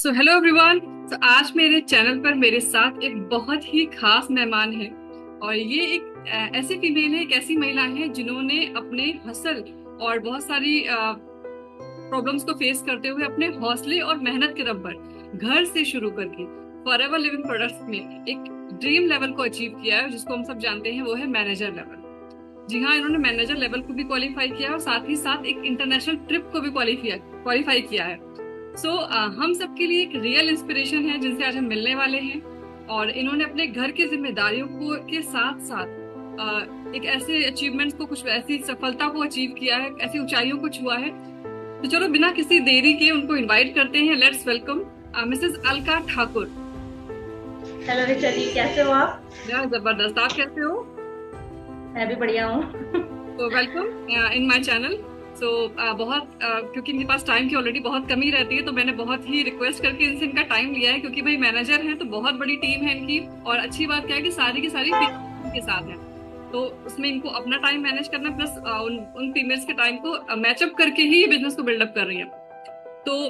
So hello everyone. तो आज मेरे चैनल पर मेरे साथ एक बहुत ही खास मेहमान है। और ये एक ऐसी फीमेल है, एक ऐसी महिला है जिन्होंने अपने हसल और बहुत सारी प्रॉब्लम्स को फेस करते हुए अपने हौसले और मेहनत के दम पर घर से शुरू करके फॉरएवर लिविंग प्रोडक्ट्स में एक ड्रीम लेवल को अचीव किया है, जिसको हम सब जानते हैं वो है मैनेजर लेवल। जी हाँ, इन्होंने मैनेजर लेवल को भी क्वालिफाई किया है और साथ ही साथ एक इंटरनेशनल ट्रिप को भी क्वालिफाई किया है। सो हम सबके लिए एक रियल इंस्पिरेशन है जिनसे आज हम मिलने वाले हैं। और इन्होंने अपने घर की जिम्मेदारियों को के साथ साथ एक ऐसे अचीवमेंट्स को, कुछ ऐसी सफलता को अचीव किया है, ऐसी ऊंचाइयों को छुआ है। तो चलो बिना किसी देरी के उनको इनवाइट करते हैं। Let's welcome Mrs Alka Thakur. Hello Richa ji, कैसे हो आप? यार जबरदस्त, आप कैसे हो? मैं भी बढ़िया हूँ। तो वेलकम इन माय चैनल। सो क्योंकि इनके पास टाइम की ऑलरेडी बहुत कमी रहती है, तो मैंने बहुत ही रिक्वेस्ट करके इनसे इनका टाइम लिया है, क्योंकि भाई मैनेजर हैं तो बहुत बड़ी टीम है इनकी। और अच्छी बात क्या है कि सारी की सारी फीमेल के साथ है, तो उसमें इनको अपना टाइम मैनेज करना प्लस उन फीमेल्स के टाइम को मैचअप करके ही ये बिजनेस को बिल्डअप कर रही है। तो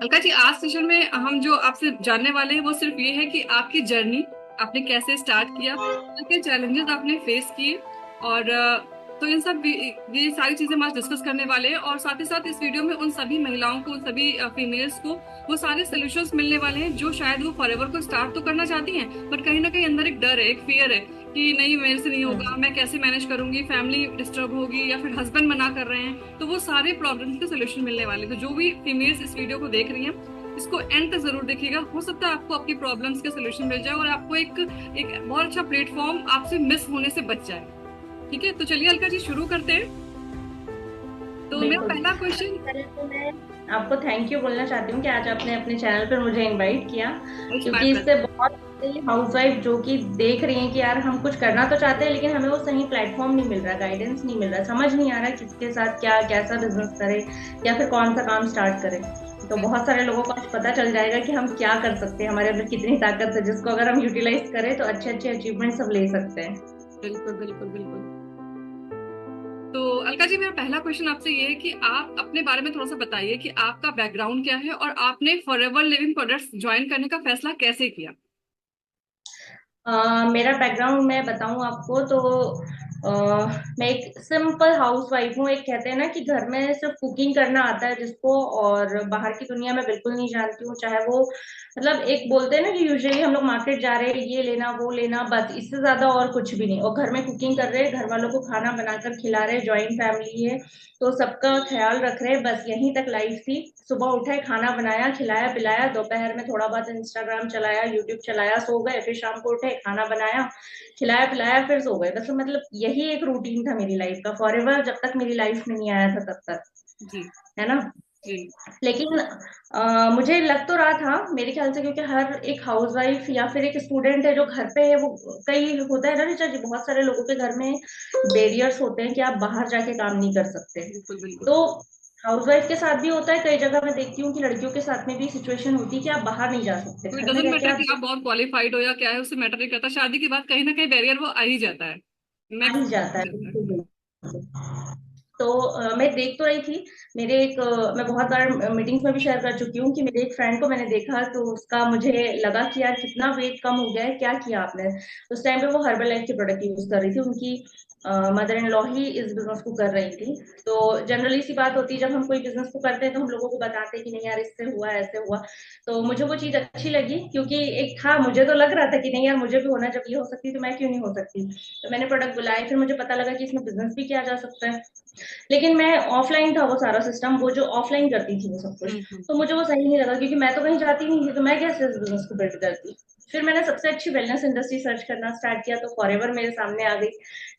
अलका जी, आज सेशन में हम जो आपसे जानने वाले हैं वो सिर्फ ये है कि आपकी जर्नी, आपने कैसे स्टार्ट किया, क्या क्या चैलेंजेस आपने फेस किए। और तो इन सब ये सारी चीजें हम आज डिस्कस करने वाले हैं। और साथ ही साथ इस वीडियो में उन सभी महिलाओं को, उन सभी फीमेल्स को वो सारे सोल्यूशंस मिलने वाले हैं जो शायद वो फॉरएवर को स्टार्ट तो करना चाहती हैं, पर कहीं ना कहीं अंदर एक डर है, एक फियर है कि नहीं मेरे से नहीं होगा, मैं कैसे मैनेज करूंगी, फैमिली डिस्टर्ब होगी या फिर हस्बैंड मना कर रहे हैं। तो वो सारे प्रॉब्लम्स के सोल्यूशन मिलने वाले। तो जो भी फीमेल्स इस वीडियो को देख रही हैं, इसको एंड तक जरूर देखिएगा। हो सकता है आपको आपकी प्रॉब्लम्स के सोल्यूशन मिल जाए और आपको एक एक बहुत अच्छा प्लेटफॉर्म आपसे मिस होने से बच जाए। ठीक है, तो चलिए अलका जी शुरू करते हैं। तो मेरा बिल्कुल। पहला क्वेश्चन। पहले तो मैं आपको थैंक यू बोलना चाहती हूँ कि आज आपने अपने चैनल पर मुझे इनवाइट किया, इट्स माय क्योंकि इससे प्लेजर। बहुत हाउस वाइफ जो कि देख रही हैं कि यार हम कुछ करना तो चाहते हैं लेकिन हमें वो सही प्लेटफॉर्म नहीं मिल रहा, गाइडेंस नहीं मिल रहा, समझ नहीं आ रहा किसके साथ क्या कैसा बिजनेस करें या फिर कौन सा काम स्टार्ट करें। तो बहुत सारे लोगों को आज पता चल जाएगा कि हम क्या कर सकते हैं, हमारे अंदर कितनी ताकत है जिसको अगर हम यूटिलाइज करें तो अच्छे अच्छे अचीवमेंट सब ले सकते हैं। बिल्कुल बिल्कुल बिल्कुल। तो अलका जी, मेरा पहला क्वेश्चन आपसे ये है कि आप अपने बारे में थोड़ा सा बताइए कि आपका बैकग्राउंड क्या है और आपने फॉरएवर लिविंग प्रोडक्ट्स ज्वाइन करने का फैसला कैसे किया। मेरा बैकग्राउंड मैं बताऊं आपको तो अ, मैं एक सिंपल हाउस वाइफ हूँ। एक कहते हैं ना कि घर में सिर्फ कुकिंग करना आता है जिसको, और बाहर की दुनिया में बिल्कुल नहीं जानती हूँ। चाहे वो मतलब एक बोलते हैं ना कि यूजुअली हम लोग मार्केट जा रहे हैं, ये लेना वो लेना, बस इससे ज्यादा और कुछ भी नहीं। और घर में कुकिंग कर रहे हैं, घर वालों को खाना बनाकर खिला रहे, जॉइंट फैमिली है तो सबका ख्याल रख रहे हैं, बस यहीं तक लाइफ थी। सुबह उठे, खाना बनाया, खिलाया पिलाया, दोपहर में थोड़ा बहुत इंस्टाग्राम चलाया, यूट्यूब चलाया, सो गए, फिर शाम को उठे, खाना बनाया, खिलाया पिलाया, फिर सो गए। बस मतलब यही एक रूटीन था मेरी लाइफ का फॉरएवर, जब तक मेरी लाइफ में नहीं आया था तब तक, जी है ना। जी। लेकिन मुझे लग तो रहा था मेरे ख्याल से, क्योंकि हर एक हाउसवाइफ या फिर एक स्टूडेंट है जो घर पे है, वो कई होता है ना ऋचा जी, बहुत सारे लोगों के घर में बैरियर्स होते हैं कि आप बाहर जाके काम नहीं कर सकते। बिल्कुल बिल्कुल। तो हाउसवाइफ के साथ भी होता है, कई जगह मैं देखती हूँ कि लड़कियों के साथ में भी सिचुएशन होती है कि आप बाहर नहीं जा सकते, तो इट घर में डजेंट रह के मैटर आप कि आप बहुत क्वालिफाइड हो या क्या है, उससे मैटर नहीं करता। शादी के बाद कहीं ना कहीं बैरियर वो आ ही जाता है, आ ही मैक्सिमम जाता है, जाता है। बिल्कुल बिल्कुल। तो मैं देख तो रही थी, मेरे एक मैं बहुत बार मीटिंग्स में भी शेयर कर चुकी हूँ कि मेरे एक फ्रेंड को मैंने देखा तो उसका मुझे लगा कि यार कितना वेट कम हो गया है, क्या किया आपने। उस टाइम पे वो हर्बल लाइफ के प्रोडक्ट यूज कर रही थी, उनकी मदर इन लॉ ही इस बिजनेस को कर रही थी। तो जनरली सी बात होती है, जब हम कोई बिजनेस को करते हैं तो हम लोगों को बताते हैं कि नहीं यार इससे हुआ ऐसे हुआ। तो मुझे वो चीज अच्छी लगी, क्योंकि एक था, मुझे तो लग रहा था कि नहीं यार मुझे भी होना, जब ये हो सकती तो मैं क्यों नहीं हो सकती। तो मैंने प्रोडक्ट बुलाए, फिर मुझे पता लगा कि इसमें बिजनेस भी किया जा सकता है। लेकिन मैं ऑफलाइन था वो सारा सिस्टम, वो जो ऑफलाइन करती थी वो सब कुछ, तो हम्म। मुझे वो सही नहीं लगा, क्योंकि मैं तो कहीं जाती नहीं थी, तो मैं कैसे इस बिजनेस को बिल्ड करती। फिर मैंने सबसे अच्छी वेलनेस इंडस्ट्री सर्च करना स्टार्ट किया, तो फॉरएवर मेरे सामने आ गई,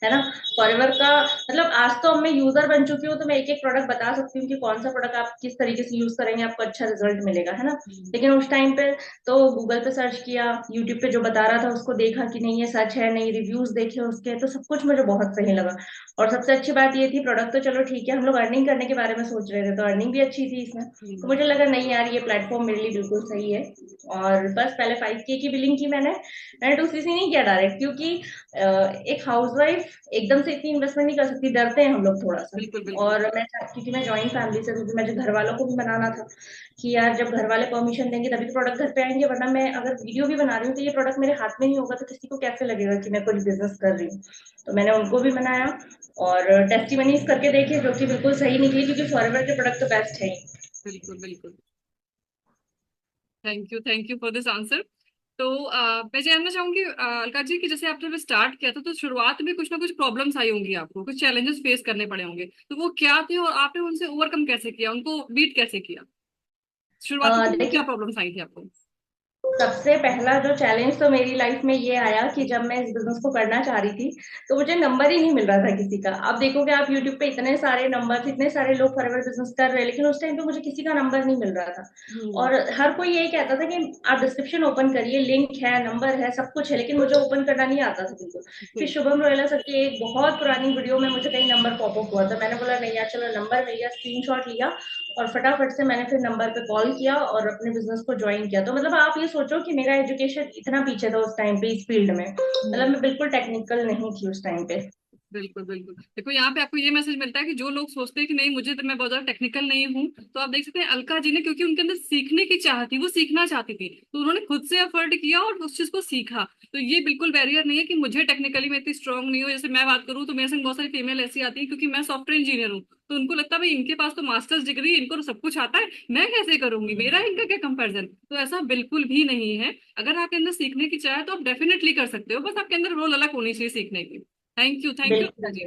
है ना। फॉरएवर का मतलब आज तो अब मैं यूजर बन चुकी हूँ, तो मैं एक एक प्रोडक्ट बता सकती हूँ कि कौन सा प्रोडक्ट आप किस तरीके से यूज करेंगे आपको अच्छा रिजल्ट मिलेगा, है ना। हम्म। लेकिन उस टाइम पे तो गूगल पे सर्च किया, यूट्यूब पे जो बता रहा था उसको देखा कि नहीं ये सच है, नहीं रिव्यूज देखे उसके, तो सब कुछ मुझे बहुत सही लगा। और सबसे अच्छी बात ये थी, प्रोडक्ट तो चलो ठीक है, हम लोग अर्निंग करने के बारे में सोच रहे थे, तो अर्निंग भी अच्छी थी इसमें। तो हम्म। मुझे लगा नहीं यार ये प्लेटफॉर्म मेरे लिए बिल्कुल सही है। और बस पहले 5K की भी डीलिंग की मैंने टू सी नहीं किया डायरेक्ट, क्योंकि एक हाउसवाइफ एकदम से इतनी इन्वेस्टमेंट नहीं कर सकती, डरते हैं हम लोग थोड़ा सा। बिल्कुल बिल्कुल। और मैं क्योंकि मैं जॉइंट फैमिली से, क्योंकि मुझे घर वालों को भी मनाना था कि यार जब घर वाले परमिशन देंगे तभी तो प्रोडक्ट घर पे आएंगे, वरना मैं अगर वीडियो भी बना रही हूँ तो ये प्रोडक्ट मेरे हाथ में नहीं होगा तो किसी को कैसे लगेगा कि मैं कोई बिजनेस कर रही हूँ। तो मैंने उनको भी मनाया और टेस्टिमनीज करके देखे जो कि बिल्कुल सही निकली, क्योंकि फॉरएवर के प्रोडक्ट तो बेस्ट है ही। बिल्कुल बिल्कुल। Thank you for this answer. तो मैं जानना चाहूंगी अलका जी कि जैसे आपने जब स्टार्ट किया था तो शुरुआत में कुछ ना कुछ प्रॉब्लम्स आई होंगी, आपको कुछ चैलेंजेस फेस करने पड़े होंगे, तो वो क्या थे और आपने उनसे ओवरकम कैसे किया, उनको बीट कैसे किया? शुरुआती में क्या देखिए, प्रॉब्लम्स आई थी आपको? सबसे पहला जो चैलेंज तो मेरी लाइफ में ये आया कि जब मैं इस बिजनेस को करना चाह रही थी तो मुझे नंबर ही नहीं मिल रहा था किसी का। अब देखोगे आप यूट्यूब पे इतने सारे नंबर, इतने सारे लोग फॉरएवर बिजनेस कर रहे हैं, लेकिन उस टाइम पे मुझे किसी का नंबर नहीं मिल रहा था। हम्म। और हर कोई यही कहता था कि आप डिस्क्रिप्शन ओपन करिए, लिंक है, नंबर है, सब कुछ है, लेकिन मुझे ओपन करना नहीं आता था बिल्कुल। फिर बिल्कुल शुभम रोयला सर की एक बहुत पुरानी वीडियो में मुझे कहीं नंबर पॉपअप हुआ था, मैंने बोला नहीं यार चलो नंबर भैया, स्क्रीनशॉट लिया और फटाफट से मैंने फिर नंबर पे कॉल किया और अपने बिजनेस को ज्वाइन किया। तो मतलब आप ये सोचो कि मेरा एजुकेशन इतना पीछे था उस टाइम पे इस फील्ड में, मतलब मैं बिल्कुल टेक्निकल नहीं थी उस टाइम पे। बिल्कुल बिल्कुल। देखो यहाँ पे आपको ये मैसेज मिलता है कि जो लोग सोचते हैं कि नहीं मुझे तो मैं बहुत ज्यादा टेक्निकल नहीं हूँ, तो आप देख सकते हैं अलका जी ने, क्योंकि उनके अंदर सीखने की चाह थी, वो सीखना चाहती थी, तो उन्होंने खुद से एफर्ट किया और उस चीज को सीखा। तो ये बिल्कुल बैरियर नहीं है कि मुझे टेक्निकली मैं इतनी स्ट्रांग नहीं हूँ। जैसे मैं बात करूँ तो मेरे संग बहुत सारी फीमेल ऐसी आती है, क्योंकि मैं सॉफ्टवेयर इंजीनियर हूँ, तो उनको लगता है भाई इनके पास तो मास्टर्स डिग्री, इनको तो सब कुछ आता है, मैं कैसे करूंगी, मेरा इनका क्या कंपैरिजन। तो ऐसा बिल्कुल भी नहीं है। अगर आपके अंदर सीखने की चाह है तो आप डेफिनेटली कर सकते हो, बस आपके अंदर रोल अलग होनी चाहिए सीखने की। थैंक यू अलका बिल्कुल। जी।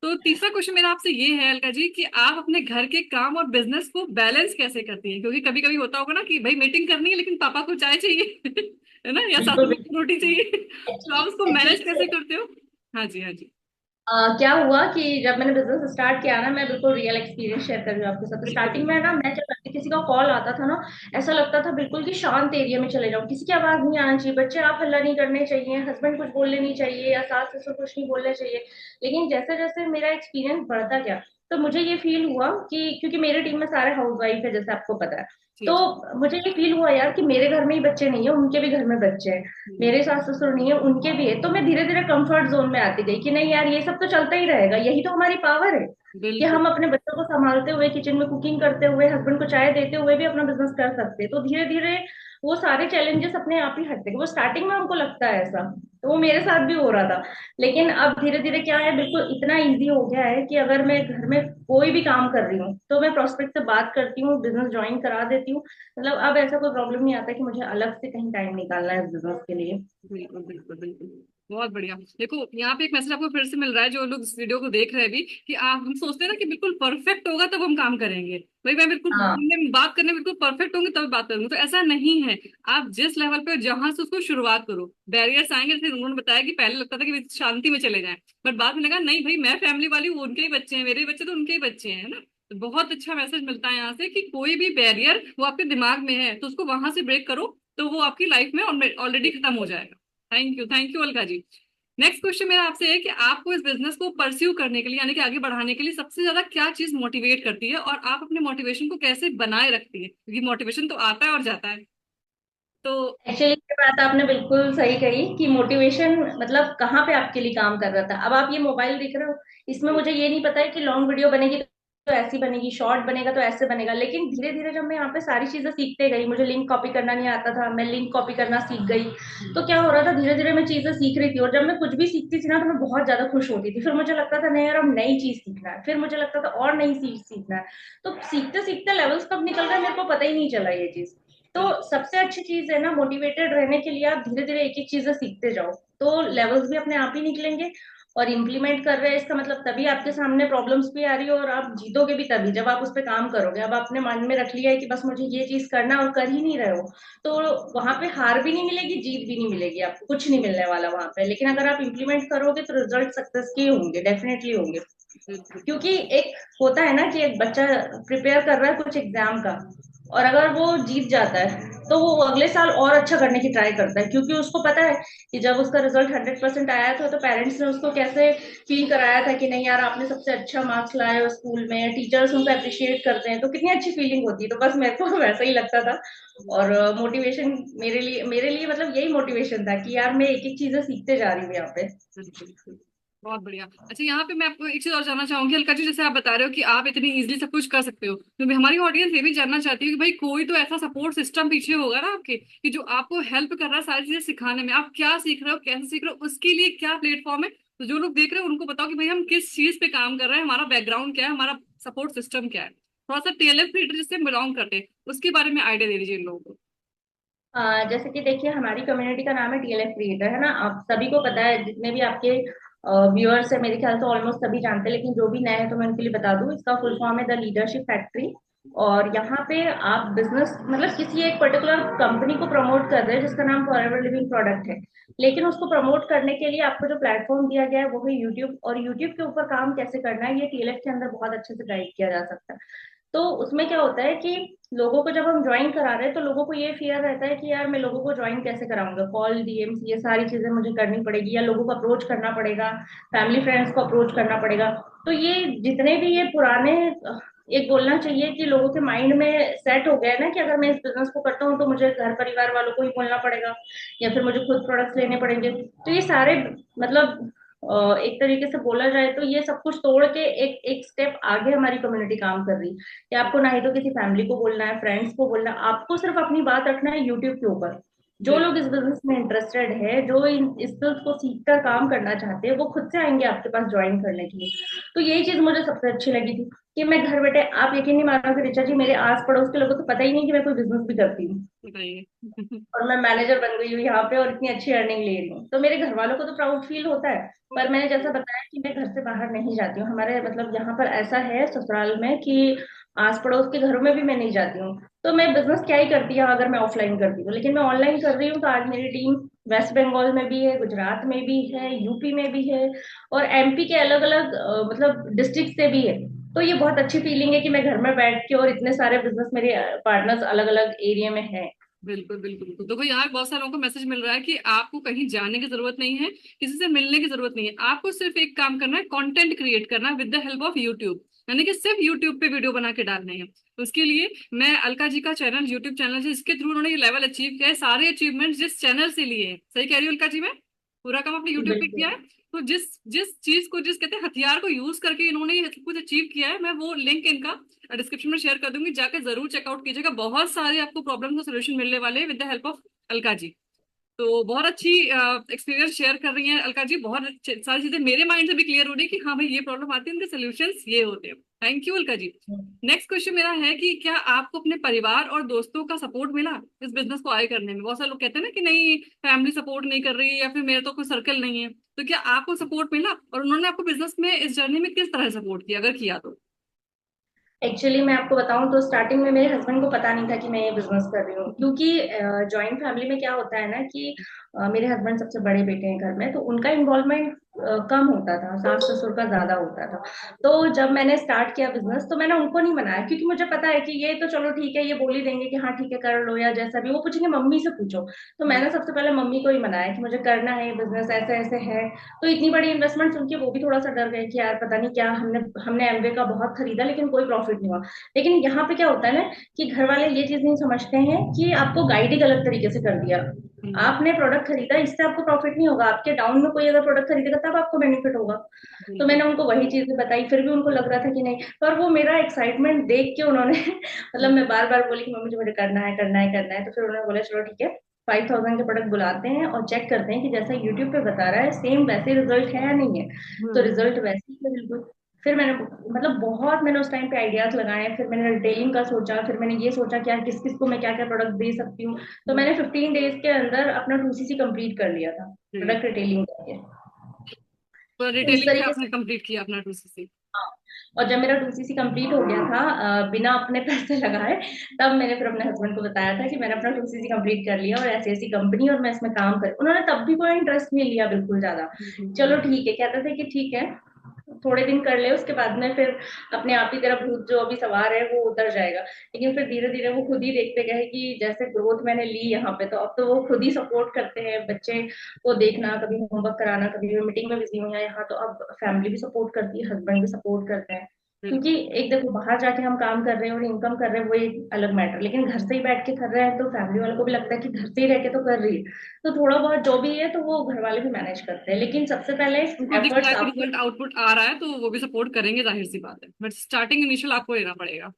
तो तीसरा क्वेश्चन मेरा आपसे ये है अलका जी कि आप अपने घर के काम और बिजनेस को बैलेंस कैसे करती हैं? क्योंकि कभी कभी होता होगा ना कि भाई मीटिंग करनी है लेकिन पापा को चाय चाहिए है ना, या सासू बिल्कुल माँ को रोटी चाहिए तो आप उसको मैनेज कैसे एक्चुअली करते हो? हाँ जी हाँ जी। क्या हुआ कि जब मैंने बिजनेस स्टार्ट किया ना, मैं बिल्कुल रियल एक्सपीरियंस शेयर कर रही हूँ आपके साथ। बिल्कुल स्टार्टिंग में बिल्कुल। ना, मैं जब किसी का कॉल आता था ना, ऐसा लगता था बिल्कुल कि शांत एरिया में चले जाऊं, किसी की आवाज नहीं आना चाहिए, बच्चे आप हल्ला नहीं करने चाहिए, हस्बैंड कुछ बोलने नहीं चाहिए या सास ससुर कुछ नहीं बोलने चाहिए। लेकिन जैसे जैसे मेरा एक्सपीरियंस बढ़ता गया तो मुझे ये फील हुआ कि क्योंकि मेरी टीम में सारे हाउस वाइफ है जैसे आपको पता है, जी जी। तो मुझे ये फील हुआ यार कि मेरे घर में ही बच्चे नहीं है, उनके भी घर में बच्चे हैं, हम्म, मेरे सास ससुर नहीं है उनके भी है। तो मैं धीरे धीरे कंफर्ट जोन में आती गई कि नहीं यार ये सब तो चलता ही रहेगा, यही तो हमारी पावर है कि बिल्कुल हम अपने बच्चों को संभालते हुए, किचन में कुकिंग करते हुए, हस्बैंड को चाय देते हुए भी अपना बिजनेस कर सकते हैं। तो धीरे धीरे वो सारे चैलेंजेस अपने आप ही हटते गए। वो स्टार्टिंग में हमको लगता है ऐसा, तो वो मेरे साथ भी हो रहा था, लेकिन अब धीरे धीरे क्या है, बिल्कुल इतना इजी हो गया है कि अगर मैं घर में कोई भी काम कर रही हूँ तो मैं प्रोस्पेक्ट से बात करती हूँ, बिजनेस ज्वाइन करा देती हूँ। मतलब अब ऐसा कोई प्रॉब्लम नहीं आता कि मुझे अलग से कहीं टाइम निकालना है इस बिजनेस के लिए। बिल्कुल बिल्कुल बिल्कुल। बहुत बढ़िया। देखो यहाँ पे एक मैसेज आपको फिर से मिल रहा है, जो लोग इस वीडियो को देख रहे हैं भी, कि आप हम सोचते हैं ना कि बिल्कुल परफेक्ट होगा तब हम काम करेंगे, भाई मैं बिल्कुल हाँ। बोलने में बात करने में बिल्कुल परफेक्ट होंगे तब बात करूंगी, तो ऐसा नहीं है। आप जिस लेवल पे हो, जहां से उसको शुरुआत करो, बैरियर्स आएंगे, जैसे उन्होंने बताया कि पहले लगता था कि शांति में चले जाएं, बट बाद में लगा नहीं भाई मैं फैमिली वाली हूँ, उनके ही बच्चे हैं, मेरे ही बच्चे तो उनके ही बच्चे हैं, है ना। तो बहुत अच्छा मैसेज मिलता है यहाँ से कि कोई भी बैरियर वो आपके दिमाग में है तो उसको वहां से ब्रेक करो, तो वो आपकी लाइफ में ऑलरेडी खत्म हो जाएगा। Thank you Alka ji. Next question मेरा आपसे है कि आपको इस बिजनेस को परस्यू करने के लिए, यानी कि आगे बढ़ाने के लिए सबसे ज्यादा क्या चीज मोटिवेट करती है, और आप अपने मोटिवेशन को कैसे बनाए रखती है, क्योंकि मोटिवेशन तो आता है और जाता है। तो एक्चुअली ये बात आपने बिल्कुल सही कही कि मोटिवेशन मतलब कहाँ पे आपके लिए काम कर रहा था। अब आप ये मोबाइल देख रहे हो, इसमें मुझे ये नहीं पता है कि लॉन्ग वीडियो बनेगी तो ऐसी बनेगी, शॉर्ट बनेगा तो ऐसे बनेगा, लेकिन धीरे धीरे जब मैं यहाँ पे सारी चीजें सीखते गई, मुझे लिंक कॉपी करना नहीं आता था, मैं लिंक कॉपी करना सीख गई। तो क्या हो रहा था, धीरे धीरे मैं चीजें सीख रही थी, और जब मैं कुछ भी सीखती थी ना तो मैं बहुत ज्यादा खुश होती थी। फिर मुझे लगता था नहीं यार अब नई चीज सीखना है, फिर मुझे लगता था और नई चीज सीखना है। तो सीखते सीखते लेवल्स कब निकल गए मेरे को पता ही नहीं चला ये चीज। तो सबसे अच्छी चीज है ना, मोटिवेटेड रहने के लिए आप धीरे धीरे एक एक चीजें सीखते जाओ, तो लेवल्स भी अपने आप ही निकलेंगे। और इम्प्लीमेंट कर रहे हैं इसका मतलब तभी आपके सामने प्रॉब्लम्स भी आ रही है, और आप जीतोगे भी तभी जब आप उस पर काम करोगे। अब आपने मन में रख लिया है कि बस मुझे ये चीज करना है और कर ही नहीं रहे हो, तो वहां पे हार भी नहीं मिलेगी, जीत भी नहीं मिलेगी, आपको कुछ नहीं मिलने वाला वहां पे। लेकिन अगर आप इम्प्लीमेंट करोगे तो रिजल्ट सक्सेस के होंगे, डेफिनेटली होंगे। बिल्कुल क्योंकि एक होता है ना कि एक बच्चा प्रिपेयर कर रहा है कुछ एग्जाम का, और अगर वो जीत जाता है तो वो अगले साल और अच्छा करने की ट्राई करता है, क्योंकि उसको पता है कि जब उसका रिजल्ट 100% आया था तो पेरेंट्स ने उसको कैसे फील कराया था कि नहीं यार आपने सबसे अच्छा मार्क्स लाए हो स्कूल में, टीचर्स उनको अप्रिशिएट करते हैं, तो कितनी अच्छी फीलिंग होती है। तो बस मेरे को वैसा ही लगता था। और मोटिवेशन मेरे लिए मतलब यही मोटिवेशन था कि यार मैं एक एक चीजें सीखते जा रही हूँ यहाँ पे। बिल्कुल बिल्कुल। बहुत बढ़िया। अच्छा, यहाँ पे मैं आपको एक चीज और जानना चाहूंगी अलका जी, जैसे आप बता रहे हो कि आप इतनी इजीली सब कुछ कर सकते हो, तो हमारी ऑडियंस ये भी जानना चाहती है कि भाई कोई तो ऐसा सपोर्ट सिस्टम पीछे होगा ना आपके, कि जो आपको हेल्प कर रहा है सारी चीजें सिखाने में, आप क्या सीख रहे हो कैसे सीख रहे हो, उसके लिए क्या प्लेटफॉर्म है। तो जो लोग देख रहे हैं उनको बताओ कि भाई हम किस चीज पे काम कर रहे हैं, हमारा बैकग्राउंड क्या है, हमारा सपोर्ट सिस्टम क्या है। थोड़ा सा टीएलएफ क्रिएटर जिससे बिलोंग करते हैं उसके बारे में आइडिया दे दीजिए इन लोगों को। जैसे कि देखिए हमारी कम्युनिटी का नाम है टीएलएफ क्रिएटर, है ना। आप सभी को पता है, जितने भी आपके व्यूअर्स है मेरे ख्याल से ऑलमोस्ट सभी जानते हैं, लेकिन जो भी नए हैं तो मैं उनके लिए बता दूं, इसका फुल फॉर्म है द लीडरशिप फैक्ट्री। और यहाँ पे आप बिजनेस मतलब किसी एक पर्टिकुलर कंपनी को प्रमोट कर रहे हैं जिसका नाम फॉरएवर लिविंग प्रोडक्ट है, लेकिन उसको प्रमोट करने के लिए आपको जो प्लेटफॉर्म दिया गया है वो है यूट्यूब। और यूट्यूब के ऊपर काम कैसे करना है ये टीएलएफ के अंदर बहुत अच्छे से गाइड किया जा सकता है। तो उसमें क्या होता है कि लोगों को जब हम ज्वाइन करा रहे हैं तो लोगों को ये फियर रहता है कि यार मैं लोगों को ज्वाइन कैसे कराऊंगा, कॉल डीएम्स ये सारी चीजें मुझे करनी पड़ेगी, या लोगों को अप्रोच करना पड़ेगा, फैमिली फ्रेंड्स को अप्रोच करना पड़ेगा। तो ये जितने भी ये पुराने एक बोलना चाहिए कि लोगों के माइंड में सेट हो गया है ना कि अगर मैं इस बिजनेस को करता हूँ तो मुझे घर परिवार वालों को ही बोलना पड़ेगा या फिर मुझे खुद प्रोडक्ट्स लेने पड़ेंगे। तो ये सारे मतलब एक तरीके से बोला जाए तो ये सब कुछ तोड़ के एक एक स्टेप आगे हमारी कम्युनिटी काम कर रही है कि आपको ना ही तो किसी फैमिली को बोलना है, फ्रेंड्स को बोलना है, आपको सिर्फ अपनी बात रखना है यूट्यूब के ऊपर। जो लोग इस बिजनेस में इंटरेस्टेड है, जो इन स्किल्स को सीखकर काम करना चाहते हैं, वो खुद से आएंगे आपके पास ज्वाइन करने के लिए। तो यही चीज मुझे सबसे अच्छी लगी थी कि मैं घर बैठे, आप यकीन नहीं मानोगे ऋचा जी, मेरे आस पड़ोस के लोगों को तो पता ही नहीं कि मैं कोई बिजनेस भी करती हूँ बताइए। और मैं मैनेजर बन गई हूँ यहाँ पे और इतनी अच्छी अर्निंग ले रही हूँ। तो मेरे घर वालों को तो प्राउड फील होता है। पर मैंने जैसा बताया कि मैं घर से बाहर नहीं जाती हूँ, हमारे मतलब यहाँ पर ऐसा है ससुराल में कि आस पड़ोस के घरों में भी मैं नहीं जाती हूँ। तो मैं बिजनेस क्या ही करती है अगर मैं ऑफलाइन करती हूँ, लेकिन मैं ऑनलाइन कर रही हूँ। तो आज मेरी टीम वेस्ट बंगाल में भी है, गुजरात में भी है, यूपी में भी है, और एमपी के अलग अलग मतलब डिस्ट्रिक्ट से भी है। तो ये बहुत अच्छी फीलिंग है कि मैं घर में बैठ के और इतने सारे बिजनेस मेरे पार्टनर्स अलग अलग एरिया में हैं। बिल्कुल बिल्कुल बिल्कुल। देखो यहाँ बहुत सारे लोगों को मैसेज मिल रहा है कि आपको कहीं जाने की जरूरत नहीं है, किसी से मिलने की जरूरत नहीं है, आपको सिर्फ एक काम करना है, कंटेंट क्रिएट करना है with the help of YouTube. यानी कि सिर्फ यूट्यूब पे वीडियो बना के डालने हैं। तो उसके लिए मैं अलका जी का चैनल, यूट्यूब चैनल है जिसके थ्रू उन्होंने ये लेवल अचीव किया है, सारे अचीवमेंट जिस चैनल से लिए हैं, सही कह रही हूँ अलका जी, मैं पूरा काम अपने यूट्यूब पे किया बिल्कुल। है। तो जिस जिस चीज को, जिस कहते हैं हथियार को यूज करके इन्होंने ये सब कुछ अचीव किया है, मैं वो लिंक इनका डिस्क्रिप्शन में शेयर कर दूंगी, जाकर जरूर चेकआउट कीजिएगा। बहुत सारे आपको प्रॉब्लम का सोल्यूशन मिलने वाले हैं with the help of Alka ji. तो बहुत अच्छी एक्सपीरियंस शेयर कर रही हैं अलका जी, बहुत सारी चीजें मेरे माइंड से भी क्लियर हो रही है कि हाँ भाई ये प्रॉब्लम आती है, इनके सोल्यूशंस ये होते हैं। Thank you Alka ji. Next question मेरा है कि क्या आपको अपने परिवार और दोस्तों का सपोर्ट मिला इस बिजनेस को आगे करने में। बहुत सारे लोग कहते हैं ना कि नहीं, फैमिली सपोर्ट नहीं कर रही, या फिर मेरा तो कोई सर्कल नहीं है। तो क्या आपको सपोर्ट मिला, और उन्होंने आपको बिजनेस में इस जर्नी में किस तरह सपोर्ट किया, अगर किया तो। एक्चुअली मैं आपको बताऊं तो स्टार्टिंग में मेरे हस्बैंड को पता नहीं था कि मैं ये बिजनेस कर रही हूँ, क्योंकि जॉइंट फैमिली में क्या होता है ना कि मेरे हस्बैंड सबसे बड़े बेटे हैं घर में, तो उनका इन्वॉल्वमेंट कम होता था, सास ससुर का ज्यादा होता था। तो जब मैंने स्टार्ट किया बिजनेस तो मैंने उनको नहीं मनाया, क्योंकि मुझे पता है कि ये तो चलो ठीक है, ये बोल ही देंगे कि हाँ ठीक है कर लो, या जैसा भी वो पूछेंगे मम्मी से पूछो। तो मैंने सबसे पहले मम्मी को ही मनाया कि मुझे करना है बिजनेस, ऐसे ऐसे है। तो इतनी बड़ी इन्वेस्टमेंट सुन के वो भी थोड़ा सा डर गए कि यार पता नहीं क्या, हमने हमने एमवे का बहुत खरीदा लेकिन कोई प्रॉफिट नहीं हुआ। लेकिन यहाँ पे क्या होता है ना कि घर वाले ये चीज नहीं समझते हैं कि आपको गाइड ही गलत तरीके से कर दिया। हम्म। आपने प्रोडक्ट खरीदा, इससे आपको प्रॉफिट नहीं होगा, आपके डाउन में कोई अगर प्रोडक्ट खरीदेगा तब आपको बेनिफिट होगा। तो बिल्कुल। मैंने उनको वही चीजें बताई, फिर भी उनको लग रहा था कि नहीं, पर वो मेरा एक्साइटमेंट देख के उन्होंने मतलब मैं बार बार बोली कि मम्मी मुझे करना है करना है करना है, तो फिर उन्होंने बोला चलो ठीक है, 5000 के प्रोडक्ट बुलाते हैं और चेक करते हैं कि जैसा यूट्यूब पे बता रहा है सेम वैसे रिजल्ट है या नहीं है। तो हम्म। रिजल्ट वैसे ही है बिल्कुल। फिर मैंने मतलब बहुत मैंने उस टाइम पे आइडियाज लगाए, फिर मैंने रिटेलिंग का सोचा, फिर मैंने ये सोचा कि यार किस किस को मैं क्या क्या प्रोडक्ट दे सकती हूँ। तो हम्म। मैंने 15 डेज के अंदर अपना 2cc कंप्लीट कर लिया था, जी। प्रोडक्ट रिटेलिंग करके। तो तो इस रिटेलिंग पे तरीके से। आपने कंप्लीट किया अपना 2cc। हाँ। और जब मेरा 2cc कंप्लीट हो गया था बिना अपने पैसे लगाए, तब मैंने फिर अपने हस्बैंड को बताया था कि मैंने अपना 2cc कंप्लीट कर लिया और ऐसी ऐसी कंपनी और मैं इसमें काम कर, उन्होंने तब भी कोई इंटरेस्ट नहीं लिया बिल्कुल ज्यादा। चलो ठीक है कहते थे कि ठीक है, थोड़े दिन कर ले, उसके बाद में फिर अपने आप ही तेरा भूत जो अभी सवार है वो उतर जाएगा। लेकिन फिर धीरे धीरे वो खुद ही देखते गए कि जैसे ग्रोथ मैंने ली यहाँ पे, तो अब तो वो खुद ही सपोर्ट करते हैं बच्चे को देखना, कभी होमवर्क कराना, कभी मैं मीटिंग में बिजी हूँ या यहाँ, तो अब फैमिली भी सपोर्ट करती है, हस्बैंड भी सपोर्ट करते हैं। क्योंकि बिल्कुल। एक देखो, बाहर जाके हम काम कर रहे हैं और इनकम कर रहे हैं वो एक अलग मैटर, लेकिन घर से ही बैठ के कर रहे हैं तो फैमिली वालों को भी लगता है कि घर से ही रह के तो कर रही है, तो थोड़ा बहुत जो भी है तो वो घर वाले भी मैनेज करते हैं, लेकिन सबसे पहले उनको दिख रहा एफर्ट्स है कि आपको रिजल्ट आउटपुट आ रहा है तो वो भी सपोर्ट करेंगे, जाहिर सी बात है, बट स्टार्टिंग इनिशियल आपको लेना पड़ेगा,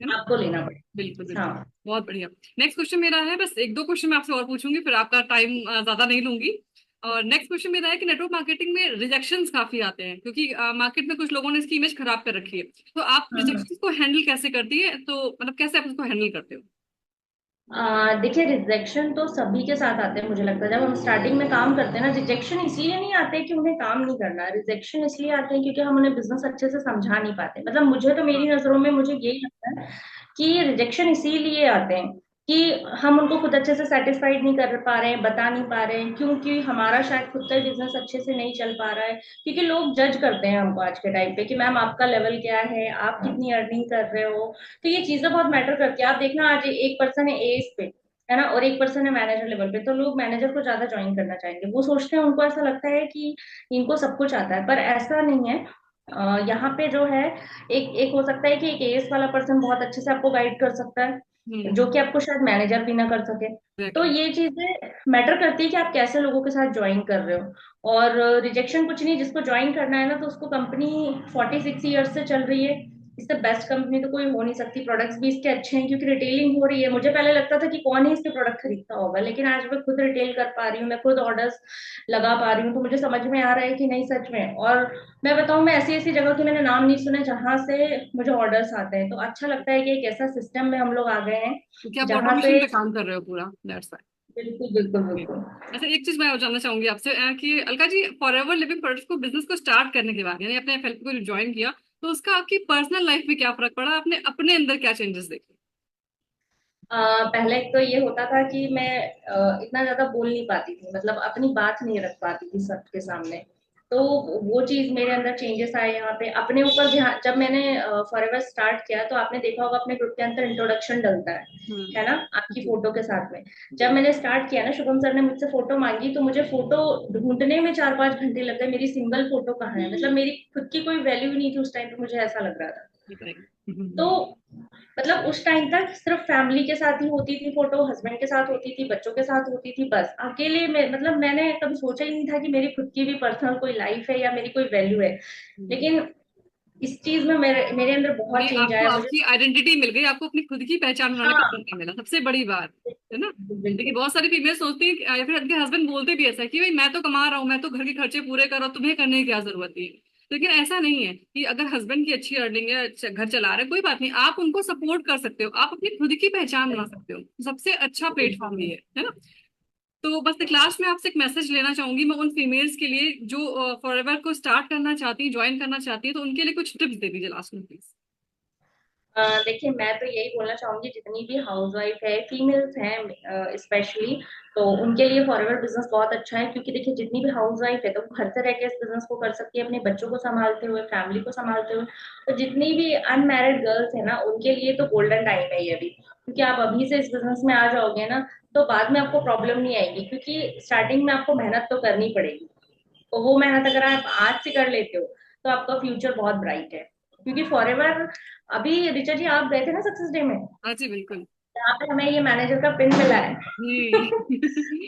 है ना। आपको लेना बिल्कुल पड़ेगा। बिल्कुल। हाँ। बहुत बढ़िया। नेक्स्ट क्वेश्चन मेरा है, बस एक दो क्वेश्चन मैं आपसे और पूछूंगी, फिर आपका टाइम ज्यादा नहीं लूंगी। और नेक्स्ट क्वेश्चन मेरा है कि नेटवर्क मार्केटिंग में रिजेक्शंस काफी आते हैं, क्योंकि मार्केट में कुछ लोगों ने इसकी इमेज खराब कर रखी है, तो आप हम्म। रिजेक्शंस को हैंडल कैसे करती है, तो मतलब कैसे आप उसको हैंडल करते हो? देखिए, रिजेक्शन तो सभी के साथ आते हैं मुझे लगता है। जब हम स्टार्टिंग में काम करते हैं ना, रिजेक्शन इसलिए नहीं आते कि उन्हें काम नहीं करना, रिजेक्शन इसलिए आते हैं क्योंकि हम उन्हें बिजनेस अच्छे से समझा नहीं पाते। मतलब मुझे तो, हाँ। मेरी नजरों में मुझे यही लगता है कि रिजेक्शन इसीलिए आते हैं कि हम उनको खुद अच्छे से सेटिस्फाइड नहीं कर पा रहे हैं, बता नहीं पा रहे हैं, क्योंकि हमारा शायद खुद का बिजनेस अच्छे से नहीं चल पा रहा है। क्योंकि लोग जज करते हैं हमको आज के टाइम पे कि मैम आपका लेवल क्या है, आप कितनी अर्निंग कर रहे हो। तो ये चीजें बहुत मैटर करती है। आप देखना, आज एक पर्सन है एज पे, है ना, और एक पर्सन है मैनेजर लेवल पे, तो लोग मैनेजर को ज्यादा ज्वाइन करना चाहेंगे। वो सोचते हैं, उनको ऐसा लगता है कि इनको सब कुछ आता है, पर ऐसा नहीं है। यहाँ पे जो है, एक एक हो सकता है कि एक एएस वाला पर्सन बहुत अच्छे से आपको गाइड कर सकता है, हम्म। जो कि आपको शायद मैनेजर भी ना कर सके। तो एग्जैक्टली। ये चीजें मैटर करती है कि आप कैसे लोगों के साथ ज्वाइन कर रहे हो। और रिजेक्शन कुछ नहीं, जिसको ज्वाइन करना है ना, तो उसको कंपनी 46 ईयर्स से चल रही है, इससे बेस्ट कंपनी तो कोई हो नहीं सकती। प्रोडक्ट्स भी इसके अच्छे हैं क्योंकि रिटेलिंग हो रही है। मुझे पहले लगता था कि कौन ही इसके प्रोडक्ट खरीदता होगा, लेकिन आज मैं खुद रिटेल कर पा रही हूँ, मैं खुद ऑर्डर्स लगा पा रही हूँ, तो मुझे समझ में आ रहा है कि नहीं, सच में। और मैं बताऊं, मैं ऐसी ऐसी जगह के मैंने नाम नहीं सुने जहां से मुझे ऑर्डर्स आते हैं, तो अच्छा लगता है कि एक ऐसा सिस्टम में हम लोग आ गए हैं क्योंकि आप जहां ऑटोमेशन से। पे काम कर रहे हो पूरा, दैट्स बिल्कुल बिल्कुल व्हाई। बिल्कुल। अच्छा, एक चीज मैं और जानना चाहूंगी आपसे कि Alka ji, for ever living products को बिजनेस को स्टार्ट करने के बाद, यानी अपने एफएलपी को ज्वाइन किया, तो उसका आपकी पर्सनल लाइफ में क्या फर्क पड़ा, आपने अपने अंदर क्या चेंजेस देखे? पहले तो ये होता था कि मैं इतना ज्यादा बोल नहीं पाती थी, मतलब अपनी बात नहीं रख पाती थी सबके सामने। तो वो चीज मेरे अंदर चेंजेस आए यहाँ पे, अपने ऊपर ध्यान। जब मैंने फॉरएवर स्टार्ट किया, तो आपने देखा होगा अपने ग्रुप के अंदर इंट्रोडक्शन डलता हम्म। है ना, आपकी जी। फोटो के साथ में। जब मैंने स्टार्ट किया ना, शुभम सर ने मुझसे फोटो मांगी, तो मुझे फोटो ढूंढने में 4-5 घंटे लग गए, मेरी सिंगल फोटो कहाँ है। मतलब मेरी खुद की कोई वैल्यू नहीं थी उस टाइम पे, मुझे ऐसा लग रहा था। बताइए। तो मतलब उस टाइम तक सिर्फ फैमिली के साथ ही होती थी फोटो, हस्बैंड के साथ होती थी, बच्चों के साथ होती थी, बस अकेले में। मतलब मैंने कभी सोचा ही नहीं था कि मेरी खुद की भी पर्सनल कोई लाइफ है या मेरी कोई वैल्यू है। हम्म। लेकिन इस चीज में मेरे मेरे अंदर बहुत यानी चेंज आपको आया मुझे। आपकी आइडेंटिटी मिल गई, आपको अपनी खुद की पहचान बनाने का हाँ, मौका मिला, सबसे बड़ी बात, है ना। देखिए, बिल्कुल। बहुत सारी फीमेल सोचती हैं या फिर उनके हस्बैंड बोलते भी ऐसा है कि भाई मैं तो कमा रहा हूँ, मैं तो घर के खर्चे पूरे कर रहा हूँ, तुम्हें करने की क्या जरूरत है। लेकिन ऐसा नहीं है कि अगर हस्बैंड की अच्छी अर्निंग है, घर चला रहे हैं, कोई बात नहीं, आप उनको सपोर्ट कर सकते हो, आप अपनी खुद की पहचान बना सकते हो, सबसे अच्छा प्लेटफॉर्म ये है ना। तो बस एक लास्ट में आपसे एक मैसेज लेना चाहूंगी मैं उन फीमेल्स के लिए जो फॉरएवर को स्टार्ट करना चाहती है, ज्वाइन करना चाहती है, तो उनके लिए कुछ टिप्स दे दीजिए लास्ट में प्लीज। देखिए, मैं तो यही बोलना चाहूंगी, जितनी भी हाउसवाइफ है, फीमेल्स हैं स्पेशली, तो उनके लिए फॉरएवर बिजनेस बहुत अच्छा है। क्योंकि देखिए, जितनी भी हाउसवाइफ है तो वो घर से रह के इस बिजनेस को कर सकती है, अपने बच्चों को संभालते हुए, फैमिली को संभालते हुए। तो जितनी भी अनमैरिड गर्ल्स है ना, उनके लिए तो गोल्डन टाइम है ये भी। क्योंकि आप अभी से इस बिजनेस में आ जाओगे ना, तो बाद में आपको प्रॉब्लम नहीं आएगी, क्योंकि स्टार्टिंग में आपको मेहनत तो करनी पड़ेगी। तो वो मेहनत अगर आप आज से कर लेते हो, तो आपका फ्यूचर बहुत ब्राइट है। क्योंकि फॉरएवर, अभी ऋचा जी आप गए थे ना सक्सेस डे में, हाँ जी, बिल्कुल। जहाँ पे हमें ये मैनेजर का पिन मिला है जी।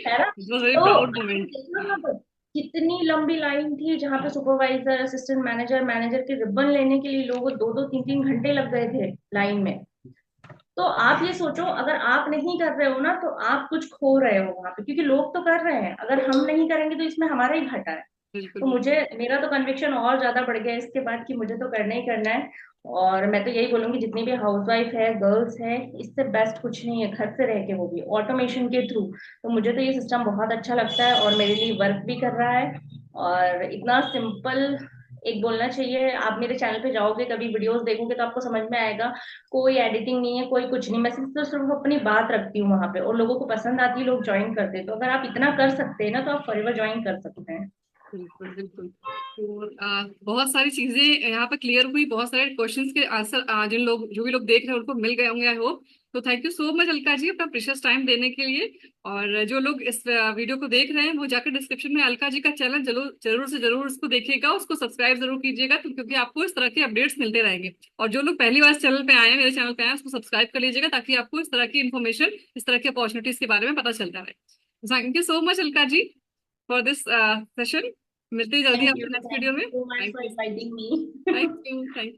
है ना। इट वॉज वेरी तो प्राउड आपने मोमेंट। देखा वहां पर कितनी लंबी लाइन थी, जहाँ पे सुपरवाइजर, असिस्टेंट मैनेजर, मैनेजर के रिबन लेने के लिए लोगों 2-2 3-3 घंटे लग गए थे लाइन में। तो आप ये सोचो, अगर आप नहीं कर रहे हो ना, तो आप कुछ खो रहे हो वहां पे, क्योंकि लोग तो कर रहे हैं, अगर हम नहीं करेंगे तो इसमें हमारा ही घाटा है। बिल्कुल तो बिल्कुल। मुझे, मेरा तो कन्विक्शन और ज्यादा बढ़ गया इसके बाद कि मुझे तो करना ही करना है। और मैं तो यही बोलूंगी, जितनी भी हाउसवाइफ है, गर्ल्स है, इससे बेस्ट कुछ नहीं है, घर से रह के, वो भी ऑटोमेशन के थ्रू। तो मुझे तो ये सिस्टम बहुत अच्छा लगता है और मेरे लिए वर्क भी कर रहा है। और इतना सिंपल, एक बोलना चाहिए, आप मेरे चैनल पे जाओगे, कभी वीडियोस देखोगे तो आपको समझ में आएगा। कोई एडिटिंग नहीं है, कोई कुछ नहीं, मैं सिर्फ अपनी बात रखती हूँ वहां पे, और लोगों को पसंद आती है, लोग ज्वाइन करते हैं। तो अगर आप इतना कर सकते हैं ना, तो आप फॉरएवर ज्वाइन कर सकते हैं। बिल्कुल बिल्कुल। तो बहुत सारी चीजें यहाँ पर क्लियर हुई, बहुत सारे क्वेश्चंस के आंसर जिन लोग जो भी लोग देख रहे हैं उनको मिल गए होंगे आई होप। तो thank you so much Alka ji अपना प्रीशियस टाइम देने के लिए। और जो लोग इस वीडियो को देख रहे हैं वो जाकर डिस्क्रिप्शन में अलका जी का चैनल जरूर जरूर से जरूर उसको देखिएगा, उसको सब्सक्राइब जरूर कीजिएगा, क्योंकि आपको इस तरह के अपडेट्स मिलते रहेंगे। और जो लोग पहली बार इस चैनल पे आए हैं, मेरे चैनल पे आए हैं, उसको सब्सक्राइब कर लीजिएगा, ताकि आपको इस तरह की इन्फॉर्मेशन, इस तरह की अपॉर्चुनिटीज के बारे में पता चलता रहे। Thank you so much Alka ji for this session. मिलते हैं जल्दी थैंक यू आपसे नेक्स्ट थैंक वीडियो यू में। So much thank for you. Inviting thank me. You. Thank